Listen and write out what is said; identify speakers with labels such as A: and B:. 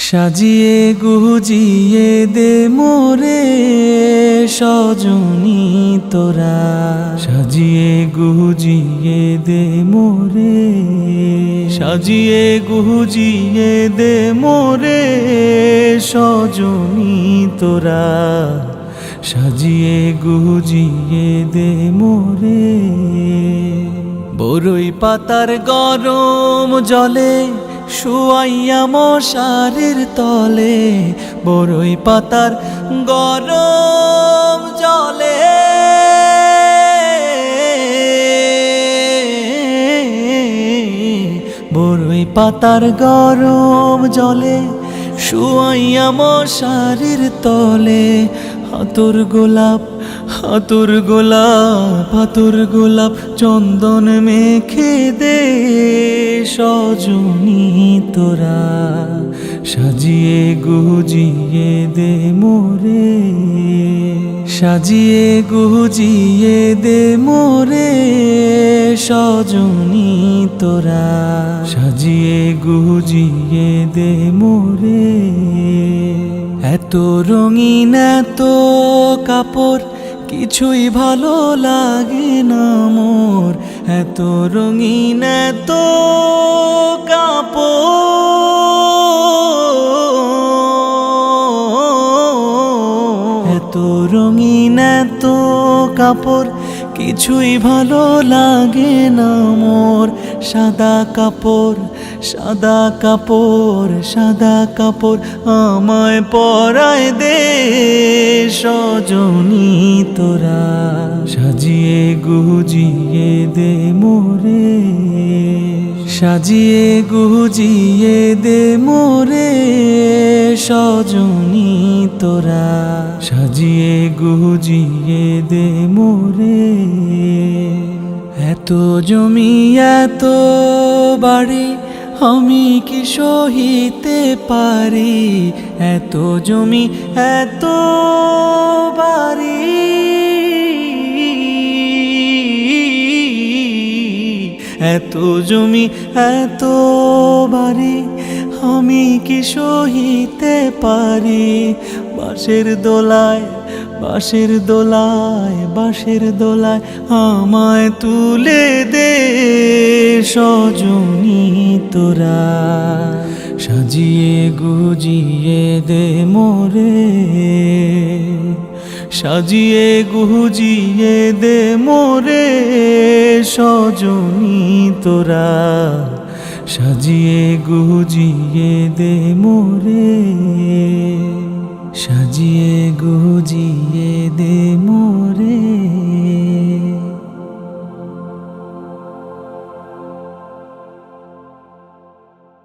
A: সাজিয়ে গুজিয়ে দে মোরে সজনী তোরা, সাজিয়ে গুজিয়ে দে মোরে, সাজিয়ে গুজিয়ে দে মোরে সজনী তোরা, সাজিয়ে গুজিয়ে দে মোরে। বরই পাতার গরম জলে শুয়াইয়া মশারির তলে, বরই পাতার গরম জলে, বরই পাতার গরম জলে শুয়াইয়া মশারির তলে। হাতুর গোলাপ হাতুর গোলাপ হাতুর গোলাপ চন্দন মেখে দে সজনী তোরা, সাজিয়ে গুজিয়ে দে মোরে, সাজিয়ে গুজিয়ে দে মোরে সজনী তোরা, সাজিয়ে গুজিয়ে দে মোরে। এত রঙিন এত কাপড় কিছুই ভালো লাগে না মোর, এত রঙিন এত কাপড়, এত রঙিন এত কাপড় কিছুই ভালো লাগে না মোর। সাদা কাপড় সাদা কাপড় সাদা কাপড় আমায় পরায় দে সজনী তোরা, সাজিয়ে গুজিয়ে দে মোরে, সাজিয়ে গুজিয়ে দে মোরে সজনী তোরা, সাজিয়ে গুজিয়ে দে মোরে। এত জমি এত বাড়ি আমি কি সহিতে পারি, এত জমি এত বাড়ি, এত জমি এত বাড়ি আমি কি সহিতে পারি। বাঁশের দোলায় বাঁশের দোলায় বাঁশের দোলায় আমায় তুলে দে সজনী তোরা, সাজিয়ে গুজিয়ে দে মোরে, সাজিয়ে গুজিয়ে দে মোরে সজনী তোরা, সাজিয়ে গুজিয়ে দে মোরে, সাজিয়ে গুজিয়ে দে মোরে।